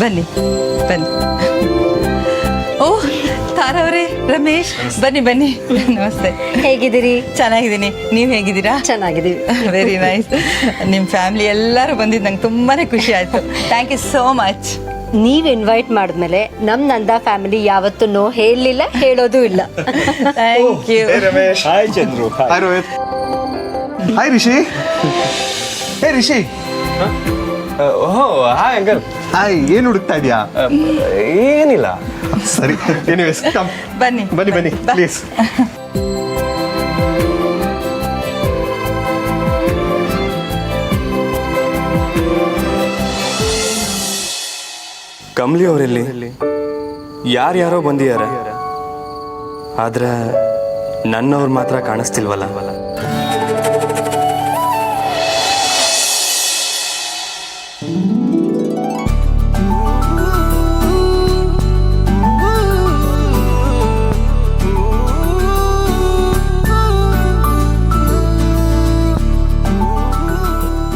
ಬನ್ನಿ ಬನ್ನಿ. ಓ ತಾರವ್ರೆ, ರಮೇಶ್, ಬನ್ನಿ ಬನ್ನಿ. ನಮಸ್ತೆ. ಹೇಗಿದ್ದೀರಿ? ಚೆನ್ನಾಗಿದ್ದೀನಿ. ನೀವು ಹೇಗಿದ್ದೀರಾ? ಚೆನ್ನಾಗಿದ್ದೀವಿ. Very nice. ನಿಮ್ಮ ಫ್ಯಾಮಿಲಿ ಎಲ್ಲರೂ ಬಂದಿದ್ದು ನಂಗೆ ತುಂಬಾ ಖುಷಿ ಆಯಿತು. Thank you so much. ನೀವ್ ಇನ್ವೈಟ್ ಮಾಡಿದ್ಮೇಲೆ ನಮ್ ನಂದ ಫ್ಯಾಮಿಲಿ ಯಾವತ್ತೂ ನೋ ಹೇಳಲಿಲ್ಲ, ಹೇಳೋದು ಇಲ್ಲ. Thank you. Ramesh. Hi Chandru. Hi Rohit. Hi Rishi. Hey Rishi. ಓಹೋ ಹಾಯ್ ಅಂಕಲ್. ಹಾಯ್, ಏನು ಹುಡುಕ್ತಾ ಇದೆಯಾ? ಏನಿಲ್ಲ. ಸರಿ, ಎನಿವೇಸ್ ಕಮ್. ಬನ್ನಿ ಬನ್ನಿ ಬನ್ನಿ ಬಾ. ಪ್ಲೀಸ್. ಕಮ್ಲಿ ಅವರಲ್ಲಿ ಯಾರ್ಯಾರೋ ಬಂದಿಯಾರ, ಆದ್ರೆ ನನ್ನವ್ರು ಮಾತ್ರ ಕಾಣಿಸ್ತಿಲ್ವಲ್ಲ.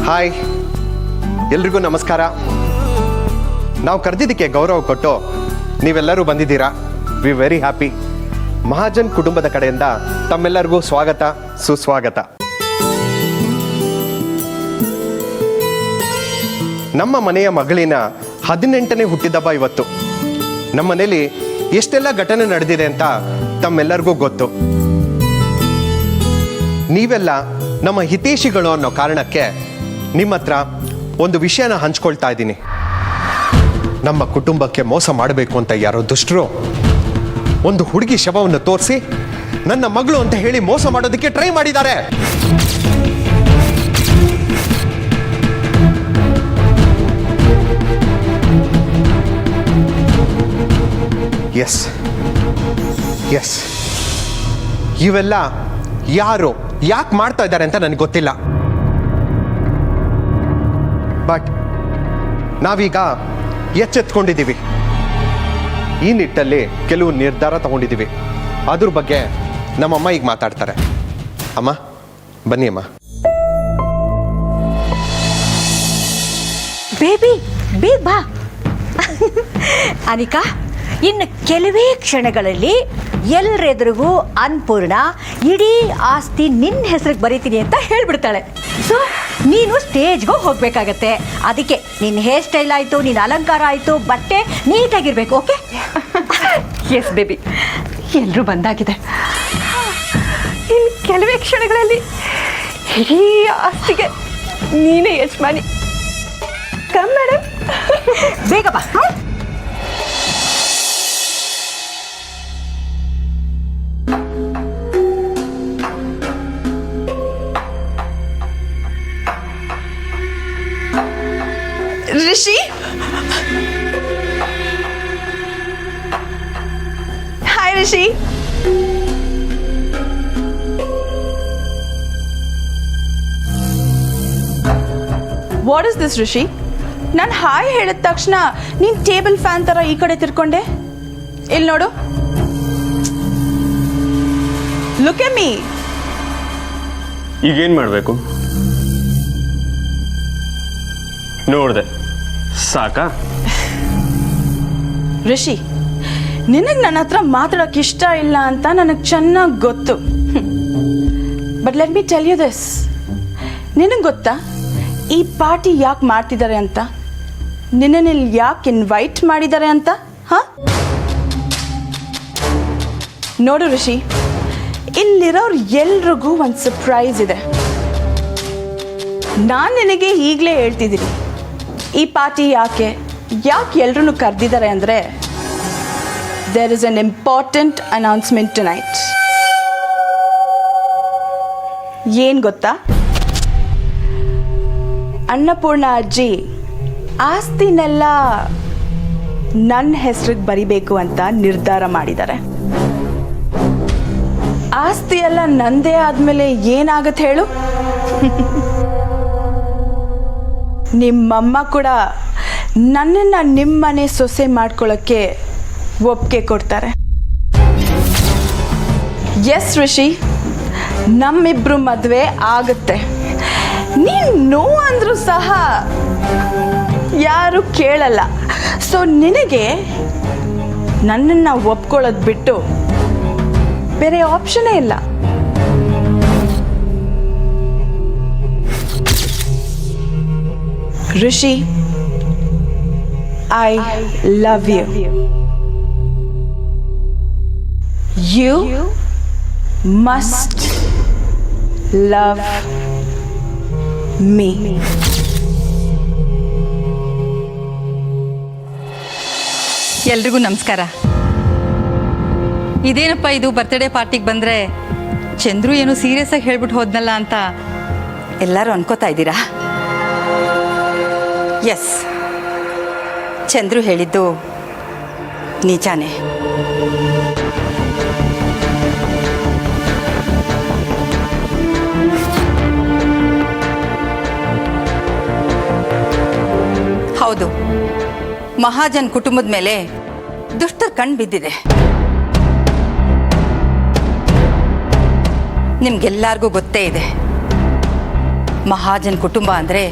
ಹಾಯ್, ಎಲ್ರಿಗೂ ನಮಸ್ಕಾರ. ನಾವು ಕರೆದಿದ್ದಕ್ಕೆ ಗೌರವ ಕೊಟ್ಟು ನೀವೆಲ್ಲರೂ ಬಂದಿದ್ದೀರಾ. V very happy. ಮಹಾಜನ್ ಕುಟುಂಬದ ಕಡೆಯಿಂದ ತಮ್ಮೆಲ್ಲರಿಗೂ ಸ್ವಾಗತ, ಸುಸ್ವಾಗತ. ನಮ್ಮ ಮನೆಯ ಮಗಳಿನ 18ನೇ ಹುಟ್ಟಿದಬ್ಬ ಇವತ್ತು. ನಮ್ಮ ಮನೇಲಿ ಎಷ್ಟೆಲ್ಲ ಘಟನೆ ನಡೆದಿದೆ ಅಂತ ತಮ್ಮೆಲ್ಲರಿಗೂ ಗೊತ್ತು. ನೀವೆಲ್ಲ ನಮ್ಮ ಹಿತೈಷಿಗಳು ಅನ್ನೋ ಕಾರಣಕ್ಕೆ ನಿಮ್ಮ ಹತ್ರ ಒಂದು ವಿಷಯನ ಹಂಚ್ಕೊಳ್ತಾ ಇದ್ದೀನಿ. ನಮ್ಮ ಕುಟುಂಬಕ್ಕೆ ಮೋಸ ಮಾಡಬೇಕು ಅಂತ ಯಾರೋ ದುಷ್ಟರು ಒಂದು ಹುಡುಗಿ ಶವವನ್ನು ತೋರಿಸಿ ನನ್ನ ಮಗಳು ಅಂತ ಹೇಳಿ ಮೋಸ ಮಾಡೋದಕ್ಕೆ ಟ್ರೈ ಮಾಡಿದ್ದಾರೆ. ಎಸ್ ಎಸ್, ಇವೆಲ್ಲ ಯಾರು ಯಾಕೆ ಮಾಡ್ತಾ ಇದ್ದಾರೆ ಅಂತ ನನಗೆ ಗೊತ್ತಿಲ್ಲ. ಬಟ್ ನಾವೀಗ ಎಚ್ಚೆತ್ಕೊಂಡಿದ್ದೀವಿ. ಈ ನಿಟ್ಟಲ್ಲಿ ಕೆಲವು ನಿರ್ಧಾರ ತಗೊಂಡಿದ್ದೀವಿ. ಅದ್ರ ಬಗ್ಗೆ ನಮ್ಮಮ್ಮ ಈಗ ಮಾತಾಡ್ತಾರೆ. ಅಮ್ಮ ಬನ್ನಿ. ಅಮ್ಮ ಬೇಬಿ, ಬೇಗ ಬಾ. ಅನಿಕಾ, ಇನ್ನು ಕೆಲವೇ ಕ್ಷಣಗಳಲ್ಲಿ ಎಲ್ಲರೆದುರಿಗೂ ಅನ್ನಪೂರ್ಣ ಇಡೀ ಆಸ್ತಿ ನಿನ್ನ ಹೆಸರಿಗೆ ಬರೀತೀನಿ ಅಂತ ಹೇಳ್ಬಿಡ್ತಾಳೆ. ಸೊ ನೀನು ಸ್ಟೇಜ್ಗೂ ಹೋಗಬೇಕಾಗತ್ತೆ. ಅದಕ್ಕೆ ನಿನ್ನ ಹೇರ್ ಸ್ಟೈಲ್ ಆಯಿತು, ನಿನ್ನ ಅಲಂಕಾರ ಆಯಿತು, ಬಟ್ಟೆ ನೀಟಾಗಿರ್ಬೇಕು. ಓಕೆ? ಎಸ್ ಬೇಬಿ, ಎಲ್ಲರೂ ಬಂದಾಗಿದೆ. ಇನ್ನು ಕೆಲವೇ ಕ್ಷಣಗಳಲ್ಲಿ ಇಡೀ ಆಸ್ತಿಗೆ ನೀನೇ ಯಜಮಾನಿ. ಕಮ್ ಮೇಡಮ್, ಬೇಗ ಬಾ. Rishi, hi Rishi. What is this Rishi? ನಾನು ಹಾಯ್ ಹೇಳಿದ ತಕ್ಷಣ ನೀನು ಟೇಬಲ್ ಫ್ಯಾನ್ ಥರ ಈ ಕಡೆ ತಿರ್ಕೊಂಡೆ. ಇಲ್ಲಿ ನೋಡು, ಲುಕ್ ಎಟ್ ಮೀ. ಈಗೇನು ಮಾಡಬೇಕು? ನೋಡಿದೆ ಸಾಕಾ? ರಿಷಿ, ನಿನಗೆ ನನ್ನ ಹತ್ರ ಮಾತಾಡೋಕೆ ಇಷ್ಟ ಇಲ್ಲ ಅಂತ ನನಗೆ ಚೆನ್ನಾಗಿ ಗೊತ್ತು. But let me tell you this. ನಿನಗೆ ಗೊತ್ತಾ ಈ ಪಾರ್ಟಿ ಯಾಕೆ ಮಾಡ್ತಿದ್ದಾರೆ ಅಂತ? ನಿನ್ನಲ್ಲಿ ಯಾಕೆ ಇನ್ವೈಟ್ ಮಾಡಿದ್ದಾರೆ ಅಂತ? ಹಾಂ, ನೋಡು ರಿಷಿ, ಇಲ್ಲಿರೋರು ಎಲ್ರಿಗೂ ಒಂದು ಸರ್ಪ್ರೈಸ್ ಇದೆ. ನಾನು ನಿನಗೆ ಈಗಲೇ ಹೇಳ್ತಿದ್ದೀನಿ, ಈ ಪಾರ್ಟಿ ಯಾಕೆ ಎಲ್ಲರೂ ಕರೆದಿದ್ದಾರೆ ಅಂದರೆ there is an important announcement tonight. ಏನು ಗೊತ್ತಾ? ಅನ್ನಪೂರ್ಣ ಅಜ್ಜಿ ಆಸ್ತಿನೆಲ್ಲ ನನ್ನ ಹೆಸರಿಗೆ ಬರಿಬೇಕು ಅಂತ ನಿರ್ಧಾರ ಮಾಡಿದ್ದಾರೆ. ಆಸ್ತಿ ಎಲ್ಲ ನಂದೇ ಆದಮೇಲೆ ಏನಾಗತ್ತೆ ಹೇಳು? ನಿಮ್ಮಮ್ಮ ಕೂಡ ನನ್ನನ್ನು ನಿಮ್ಮನೆ ಸೊಸೆ ಮಾಡ್ಕೊಳ್ಳೋಕ್ಕೆ ಒಪ್ಪಿಗೆ ಕೊಡ್ತಾರೆ. ಎಸ್ ರಿಷಿ, ನಮ್ಮಿಬ್ರು ಮದುವೆ ಆಗುತ್ತೆ. ನೀನು ನೋ ಅಂದ್ರೂ ಸಹ ಯಾರು ಕೇಳಲ್ಲ. ಸೊ ನಿನಗೆ ನನ್ನನ್ನು ಒಪ್ಕೊಳ್ಳೋದು ಬಿಟ್ಟು ಬೇರೆ ಆಪ್ಷನೇ ಇಲ್ಲ. ಋಷಿ, I love you. You must love me. ಎಲ್ರಿಗೂ ನಮಸ್ಕಾರ. ಇದೇನಪ್ಪ ಇದು ಬರ್ತ್ಡೇ ಪಾರ್ಟಿಗೆ ಬಂದರೆ ಚಂದ್ರು ಏನು ಸೀರಿಯಸ್ ಆಗಿ ಹೇಳ್ಬಿಟ್ಟು ಹೋದ್ನಲ್ಲ ಅಂತ ಎಲ್ಲರೂ ಅನ್ಕೋತಾ ಇದ್ದೀರಾ? ಎಸ್, ಚಂದ್ರು ಹೇಳಿದ್ದು ನಿಜಾನೇ. ಹೌದು, ಮಹಾಜನ್ ಕುಟುಂಬದ ಮೇಲೆ ದುಷ್ಟರ ಕಣ್ಣು ಬಿದ್ದಿದೆ. ನಿಮ್ಗೆಲ್ಲರಿಗೂ ಗೊತ್ತೇ ಇದೆ, ಮಹಾಜನ್ ಕುಟುಂಬ ಅಂದರೆ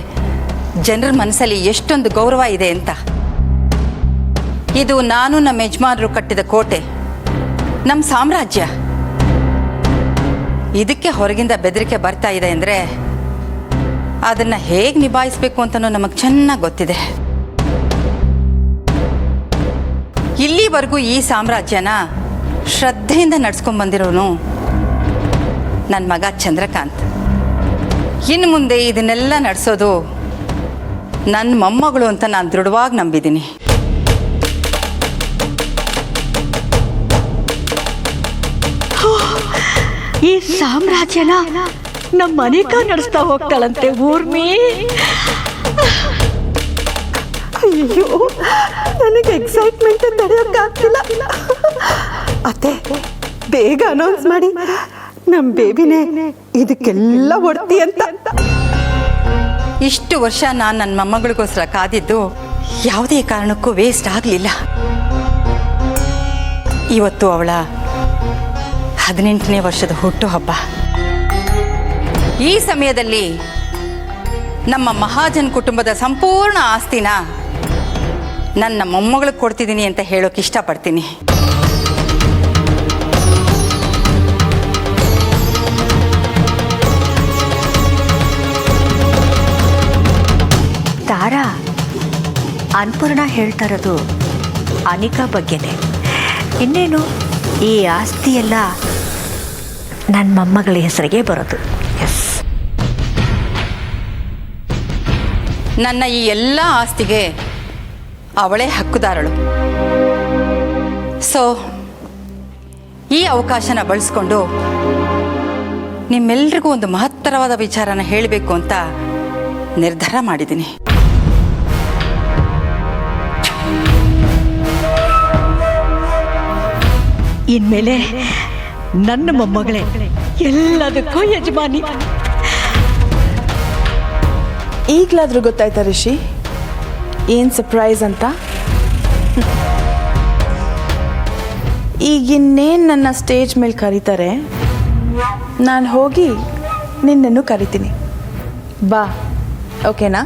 ಜನರ ಮನಸ್ಸಲ್ಲಿ ಎಷ್ಟೊಂದು ಗೌರವ ಇದೆ ಅಂತ. ಇದು ನಾನು ನಮ್ಮ ಯಜಮಾನರು ಕಟ್ಟಿದ ಕೋಟೆ, ನಮ್ಮ ಸಾಮ್ರಾಜ್ಯ. ಇದಕ್ಕೆ ಹೊರಗಿಂದ ಬೆದರಿಕೆ ಬರ್ತಾ ಇದೆ ಅಂದರೆ ಅದನ್ನು ಹೇಗೆ ನಿಭಾಯಿಸಬೇಕು ಅಂತಲೂ ನಮಗೆ ಚೆನ್ನಾಗಿ ಗೊತ್ತಿದೆ. ಇಲ್ಲಿವರೆಗೂ ಈ ಸಾಮ್ರಾಜ್ಯನ ಶ್ರದ್ಧೆಯಿಂದ ನಡ್ಸ್ಕೊಂಡ್ಬಂದಿರೋನು ನನ್ನ ಮಗ ಚಂದ್ರಕಾಂತ್. ಇನ್ನು ಮುಂದೆ ಇದನ್ನೆಲ್ಲ ನಡೆಸೋದು ನನ್ನ ಮೊಮ್ಮಗಳು ಅಂತ ನಾನು ದೃಢವಾಗಿ ನಂಬಿದ್ದೀನಿ. ಈ ಸಾಮ್ರಾಜ್ಯನ ನಮ್ಮ ಮನೆಕ ನಡೆಸ್ತಾ ಹೋಗ್ತಾಳಂತೆ ಊರ್ಮಿ. ಅಯ್ಯೋ, ನನಗೆ ಎಕ್ಸೈಟ್ಮೆಂಟ್ ತಡೆಯೋಕ್ಕಾಗ್ತಿಲ್ಲ. ಅತ್ತೆ, ಬೇಗ ಅನೌನ್ಸ್ ಮಾಡಿ, ನಮ್ಮ ಬೇಬಿನೇ ಇದಕ್ಕೆಲ್ಲ ಒಡ್ತಿ ಅಂತ. ಇಷ್ಟು ವರ್ಷ ನಾನು ನನ್ನ ಮೊಮ್ಮಗಳಿಗೋಸ್ಕರ ಕಾದಿದ್ದು ಯಾವುದೇ ಕಾರಣಕ್ಕೂ ವೇಸ್ಟ್ ಆಗಲಿಲ್ಲ. ಇವತ್ತು ಅವಳ 18ನೇ ವರ್ಷದ ಹುಟ್ಟುಹಬ್ಬ. ಈ ಸಮಯದಲ್ಲಿ ನಮ್ಮ ಮಹಾಜನ್ ಕುಟುಂಬದ ಸಂಪೂರ್ಣ ಆಸ್ತಿನ ನನ್ನ ಮೊಮ್ಮಗಳಿಗೆ ಕೊಡ್ತಿದ್ದೀನಿ ಅಂತ ಹೇಳೋಕೆ ಇಷ್ಟಪಡ್ತೀನಿ. ತಾರಾ, ಅನ್ಪೂರ್ಣ ಹೇಳ್ತಾ ಇರೋದು ಅನಿಕಾ ಬಗ್ಗೆನೆ. ಇನ್ನೇನು ಈ ಆಸ್ತಿ ಎಲ್ಲ ನನ್ನ ಮೊಮ್ಮಗಳ ಹೆಸರಿಗೆ ಬರೋದು. ಎಸ್, ನನ್ನ ಈ ಎಲ್ಲ ಆಸ್ತಿಗೆ ಅವಳೇ ಹಕ್ಕುದಾರಳು. ಸೊ ಈ ಅವಕಾಶನ ಬಳಸ್ಕೊಂಡು ನಿಮ್ಮೆಲ್ರಿಗೂ ಒಂದು ಮಹತ್ತರವಾದ ವಿಚಾರನ ಹೇಳಬೇಕು ಅಂತ ನಿರ್ಧಾರ ಮಾಡಿದ್ದೀನಿ. ಇನ್ಮೇಲೆ ನನ್ನ ಮೊಮ್ಮಗಳೇ ಎಲ್ಲದಕ್ಕೂ ಯಜಮಾನಿ. ಈಗಲಾದ್ರೂ ಗೊತ್ತಾಯ್ತಾ ರಿಷಿ ಏನು ಸರ್ಪ್ರೈಸ್ ಅಂತ? ಈಗಿನ್ನೇನು ನನ್ನ ಸ್ಟೇಜ್ ಮೇಲೆ ಕರೀತಾರೆ, ನಾನು ಹೋಗಿ ನಿನ್ನನ್ನು ಕರಿತೀನಿ. ಬಾ, ಓಕೆನಾ?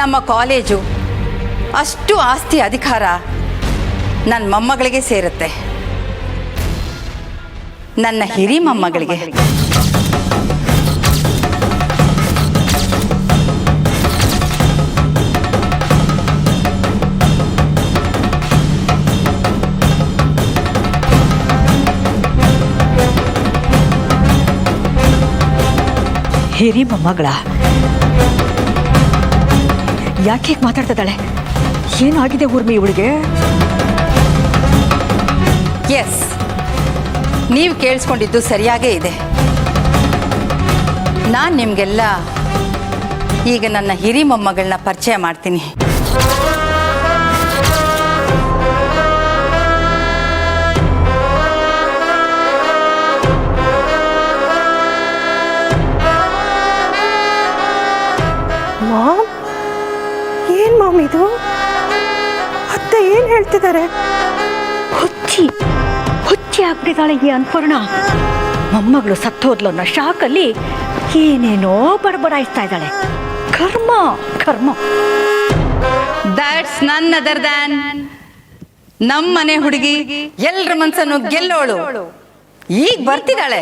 ನಮ್ಮ ಕಾಲೇಜು ಅಷ್ಟು ಆಸ್ತಿ ಅಧಿಕಾರ ನನ್ನ ಮೊಮ್ಮಗಳಿಗೆ ಸೇರುತ್ತೆ, ನನ್ನ ಹಿರಿ ಮೊಮ್ಮಗಳಿಗೆ. ಹಿರಿ ಮೊಮ್ಮಗಳ ಯಾಕೆ ಮಾತಾಡ್ತಿದ್ದಾಳೆ? ಏನಾಗಿದೆ ಊರ್ಮಿ ಇವಳಿಗೆ? ಎಸ್, ನೀವು ಕೇಳಿಸ್ಕೊಂಡಿದ್ದು ಸರಿಯಾಗೇ ಇದೆ. ನಾನು ನಿಮಗೆಲ್ಲ ಈಗ ನನ್ನ ಹಿರಿ ಮೊಮ್ಮಗಳನ್ನ ಪರಿಚಯ ಮಾಡ್ತೀನಿ. ಮಾಮ್, ಏನ್ ಮಾಮ್ ಇದು? ಅತ್ತೆ ಏನ್ ಹೇಳ್ತಿದ್ದಾರೆ? ಹುಚ್ಚಿ ಆಗ್ಬಿಟ್ಟಿದ್ದಾಳೆ ಈ ಅನ್ಪೂರ್ಣ. ಮೊಮ್ಮಗಳು ಸತ್ತೋದ್ಲು ಅನ್ನೋ ಶಾಕಲ್ಲಿ ಏನೇನೋ ಬಡಬಡಾಯಿಸ್ತಾ ಇದ್ದಾಳೆ. ಕರ್ಮ ಕರ್ಮ. ದ್ಯಾಟ್ಸ್ ನನ್ ಅದರ್ ದ್ಯಾನ್ ನಮ್ಮನೆ ಹುಡುಗಿ ಎಲ್ರ ಮನ್ಸನ್ನು ಗೆಲ್ಲೋಳು ಈಗ ಬರ್ತಿದ್ದಾಳೆ.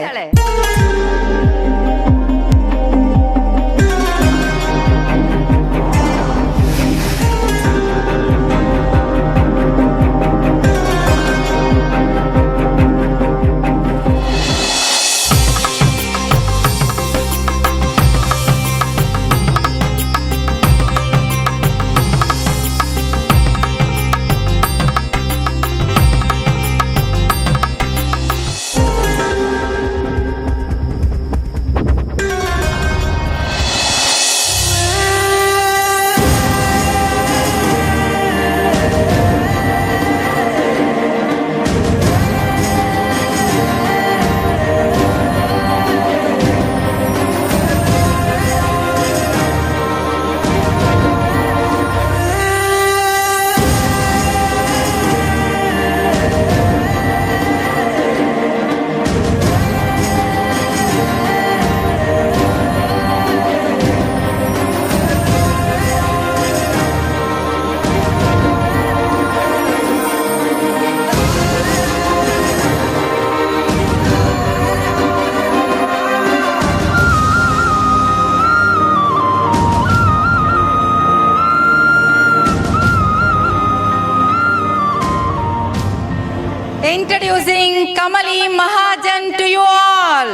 Introducing Kamali Mahajan to you all.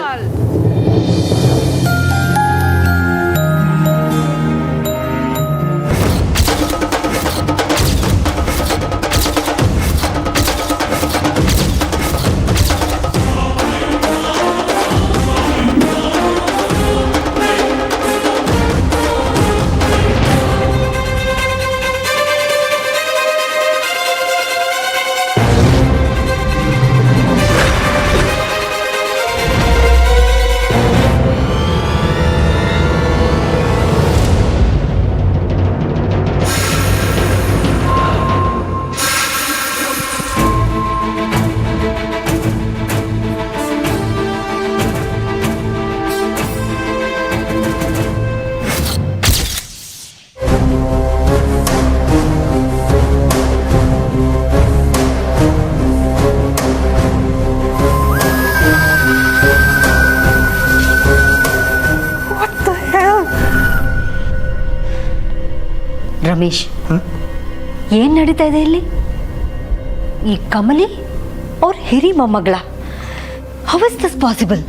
Ramesh, ಏನ್ ನಡೀತಾ ಇದೆ ಇಲ್ಲಿ? ಈ ಕಮಲಿ ಅವ್ರ ಹಿರಿ ಮೊಮ್ಮಗಳ, how is this possible?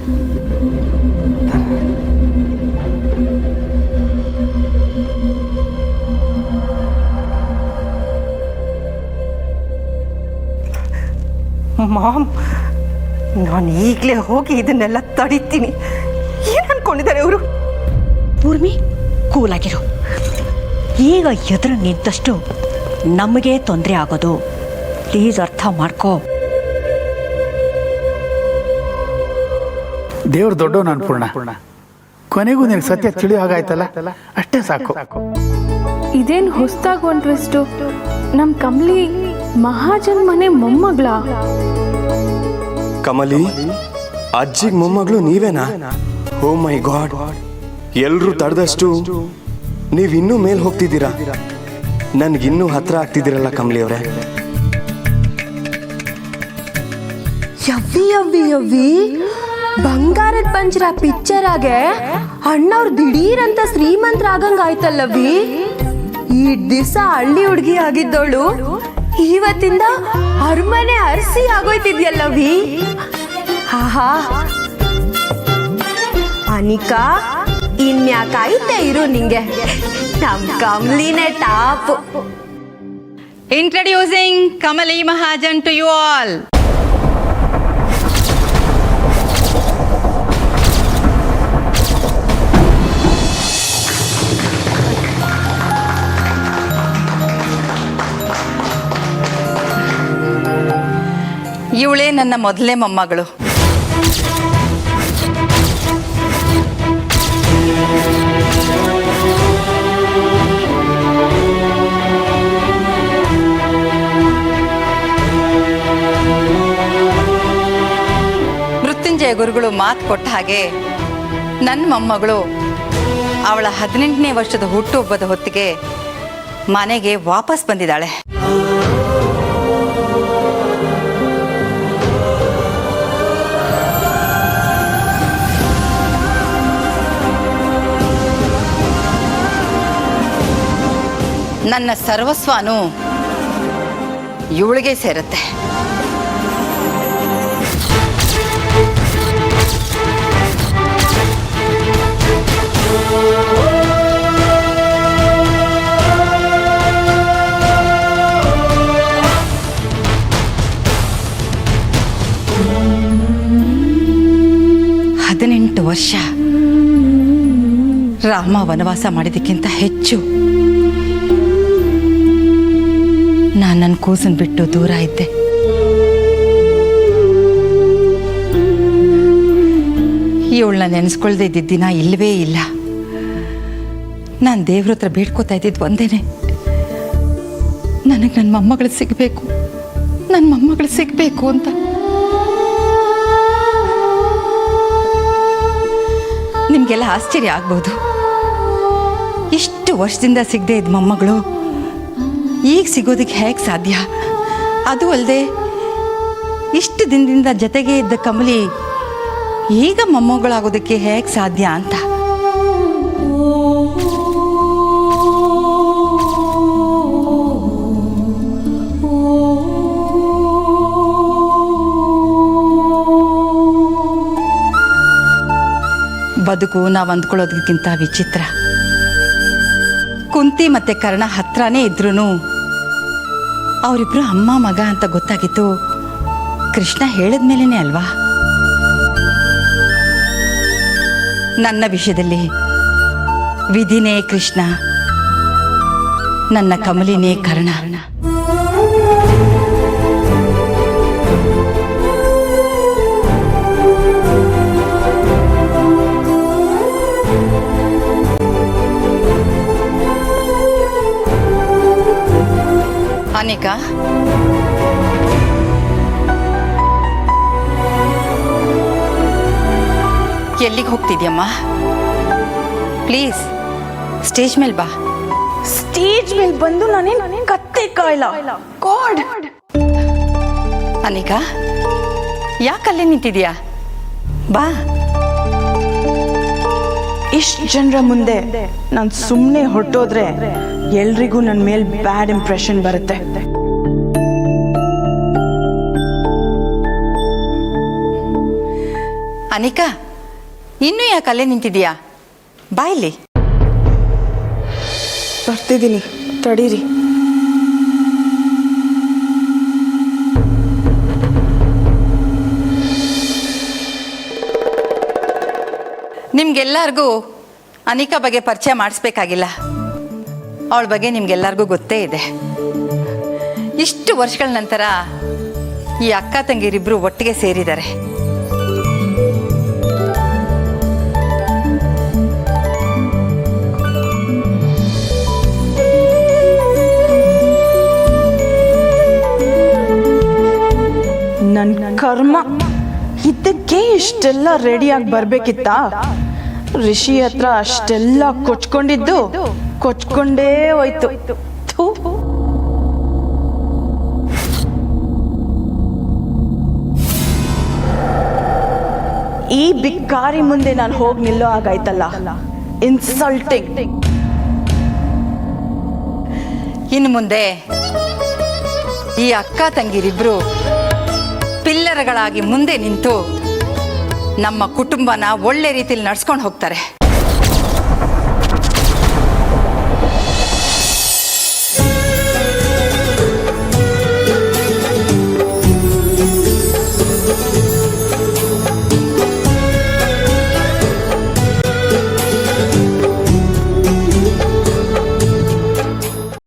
Mom, ನಾನು ಈಗಲೇ ಹೋಗಿ ಇದನ್ನೆಲ್ಲ ತಡಿತೀನಿ. ಏನು ಅನ್ಕೊಂಡಿದ್ದಾರೆ ಅವರು? ಊರ್ಮಿ, ಕೂಲಾಗಿರು. ಈಗ ಎದುರು ನಿಂತಷ್ಟು ನಮಗೆ ತೊಂದರೆ ಆಗೋದು. ಪ್ಲೀಸ್ ಅರ್ಥ ಮಾಡ್ಕೋ. ದೇವ್ರ ದೊಡ್ಡವ ನಾನು ಪೂರ್ಣ. ಕೊನೆಗೂ ನಿನಗೆ ಸತ್ಯ ತಿಳಿಯೋ ಹಾಗಾಯ್ತಲ್ಲ, ಅಷ್ಟೇ ಸಾಕು. ಇದೇನು ಹೊಸ್ದಾಗಿ ಒಂದು ಟ್ವಿಸ್ಟು. ನಮ್ಮ ಕಮಲಿ ಮಹಾಜನ್ ಮನೆ ಮೊಮ್ಮಗಳ. ಕಮಲಿ ಅಜ್ಜಿಗೆ ಮೊಮ್ಮಗಳು ನೀವೇನಾ? ಓ ಮೈ ಗಾಡ್, ಎಲ್ರೂ ತಡೆದಷ್ಟು ನೀವಿನ್ನೂ ಮೇಲ್ ಹೋಗ್ತಿದ್ದೀರಾ. ನನ್ಗಿನ್ನೂ ಹತ್ರ ಆಗ್ತಿದ್ದೀರಲ್ಲ ಕಮಲಿ ಅವರೇ. ಯವ್ವಿ ಯವ್ವಿ ಯವ್ವಿ, ಬಂಗಾರದ ಪಂಜರ ಪಿಕ್ಚರ್ ಆಗೆ ಅಣ್ಣವ್ರು ದಿಢೀರ್ ಅಂತ ಶ್ರೀಮಂತರಾಗಂಗಾಯ್ತಲ್ಲವ್ವಿ. ಈ ದಿವಸ ಹಳ್ಳಿ ಹುಡುಗಿ ಆಗಿದ್ದವಳು ಇವತ್ತಿಂದ ಅರಮನೆ ಅರಸಿ ಆಗೋಯ್ತಿದ್ಯಲ್ಲವ್ವಿ. ಆಹಾ, ಅನಿಕಾ, ಇನ್ಯಾಕಾಯ್ತೆ ಇರು ನಿಂಗೆ. ನಮ್ ಕಮ್ಲಿನೇ top. Introducing Kamali Mahajan to you all. ಇವಳೇ ನನ್ನ ಮೊದಲನೇ ಮೊಮ್ಮಗಳು. ಮೃತ್ಯುಂಜಯ ಗುರುಗಳು ಮಾತು ಕೊಟ್ಟ ಹಾಗೆ ನನ್ನ ಮೊಮ್ಮಗಳು ಅವಳ 18ನೇ ವರ್ಷದ ಹುಟ್ಟುಹಬ್ಬದ ಹೊತ್ತಿಗೆ ಮನೆಗೆ ವಾಪಸ್ ಬಂದಿದ್ದಾಳೆ. ನನ್ನ ಸರ್ವಸ್ವನೂ ಇವಳಿಗೆ ಸೇರುತ್ತೆ. ಹದಿನೆಂಟು ವರ್ಷ ರಾಮ ವನವಾಸ ಮಾಡಿದ್ದಕ್ಕಿಂತ ಹೆಚ್ಚು ನಾನು ನನ್ನ ಕೂಸನ್ ಬಿಟ್ಟು ದೂರ ಇದ್ದೆ. ಇವಳನ್ನ ನೆನೆಸ್ಕೊಳ್ದೇ ಇದ್ದಿದ್ದ ದಿನ ಇಲ್ಲವೇ ಇಲ್ಲ. ನಾನು ದೇವ್ರ ಹತ್ರ ಬೇಡ್ಕೋತಾ ಇದ್ದಿದ್ದು ಒಂದೇನೆ, ನನಗೆ ನನ್ನ ಮೊಮ್ಮಗಳು ಸಿಗಬೇಕು, ನನ್ನ ಮೊಮ್ಮಗಳು ಸಿಗಬೇಕು ಅಂತ. ನಿಮಗೆಲ್ಲ ಆಶ್ಚರ್ಯ ಆಗ್ಬೋದು, ಇಷ್ಟು ವರ್ಷದಿಂದ ಸಿಗದೆ ಇದ್ದ ಮೊಮ್ಮಗಳು ಈಗ ಸಿಗೋದಕ್ಕೆ ಹೇಗೆ ಸಾಧ್ಯ? ಅದು ಅಲ್ಲದೆ ಇಷ್ಟು ದಿನದಿಂದ ಜೊತೆಗೆ ಇದ್ದ ಕಮಲಿ ಈಗ ಮೊಮ್ಮಗಳಾಗೋದಕ್ಕೆ ಹೇಗೆ ಸಾಧ್ಯ ಅಂತ. ಬದುಕು ನಾವು ಅಂದ್ಕೊಳ್ಳೋದಕ್ಕಿಂತ ವಿಚಿತ್ರ. ಕುಂತಿ ಮತ್ತೆ ಕರ್ಣ ಹತ್ರನೇ ಇದ್ರೂ ಅವರಿಬ್ರು ಅಮ್ಮ ಮಗ ಅಂತ ಗೊತ್ತಾಗಿತ್ತು ಕೃಷ್ಣ ಹೇಳಿದ್ಮೇಲೇನೆ ಅಲ್ವಾ. ನನ್ನ ವಿಷಯದಲ್ಲಿ ವಿಧಿನೇ ಕೃಷ್ಣ, ನನ್ನ ಕಮಲಿನೇ ಕರ್ಣ. ಅನಿಕಾ, ಎಲ್ಲಿಗೆ ಹೋಗ್ತಿದ್ಯಮ್ಮ? ಪ್ಲೀಸ್ ಸ್ಟೇಜ್ ಮೇಲೆ ಬಾ. ಸ್ಟೇಜ್ ಮೇಲೆ ಬಂದು ನಾನೇನು ಕತ್ತೆ ಕಾಯ್ಲ. ಗಾಡ್, ಅನಿಕಾ ಯಾಕಲ್ಲೇ ನಿಂತಿದ್ಯಾ? ಬಾ. ಇಷ್ಟು ಜನರ ಮುಂದೆ ನಾನು ಸುಮ್ಮನೆ ಹೊರಟೋದ್ರೆ ಎಲ್ರಿಗೂ ನನ್ನ ಮೇಲೆ ಬ್ಯಾಡ್ ಇಂಪ್ರೆಷನ್ ಬರುತ್ತೆ. ಅನಿಕಾ, ಇನ್ನೂ ಯಾಕಲ್ಲೇ ನಿಂತಿದ್ಯಾ? ಬಾ ಇಲ್ಲಿ. ಬರ್ತಿದ್ದೀನಿ, ತಡೀರಿ. ನಿಮ್ಗೆಲ್ಲರಿಗೂ ಅನಿಕಾ ಬಗ್ಗೆ ಪರಿಚಯ ಮಾಡಿಸ್ಬೇಕಾಗಿಲ್ಲ. ಅವಳ ಬಗ್ಗೆ ನಿಮ್ಗೆಲ್ಲರಿಗೂ ಗೊತ್ತೇ ಇದೆ. ಇಷ್ಟು ವರ್ಷಗಳ ನಂತರ ಈ ಅಕ್ಕ ತಂಗಿರಿಬ್ರು ಒಟ್ಟಿಗೆ ಸೇರಿದ್ದಾರೆ. ನನ್ನ ಕರ್ಮ, ಇದಕ್ಕೆ ಇಷ್ಟೆಲ್ಲ ರೆಡಿಯಾಗಿ ಬರ್ಬೇಕಿತ್ತ? ರಿಷಿ ಹತ್ರ ಅಷ್ಟೆಲ್ಲ ಕೊಚ್ಕೊಂಡಿದ್ದು ಕೊಚ್ಕೊಂಡೇ ಹೋಯ್ತು. ಥು. ಈ ಬಿಕ್ಕಾರಿ ಮುಂದೆ ನಾನು ಹೋಗಿ ನಿಲ್ಲೋ ಆಗಾಯ್ತಲ್ಲ, ಇನ್ಸಲ್ಟಿಂಗ್. ಇನ್ನು ಮುಂದೆ ಈ ಅಕ್ಕ ತಂಗಿರಿಬ್ರು ಪಿಲ್ಲರ್ಗಳಾಗಿ ಮುಂದೆ ನಿಂತು ನಮ್ಮ ಕುಟುಂಬನ ಒಳ್ಳೆ ರೀತಿಯಲ್ಲಿ ನಡ್ಸ್ಕೊಂಡು ಹೋಗ್ತಾರೆ.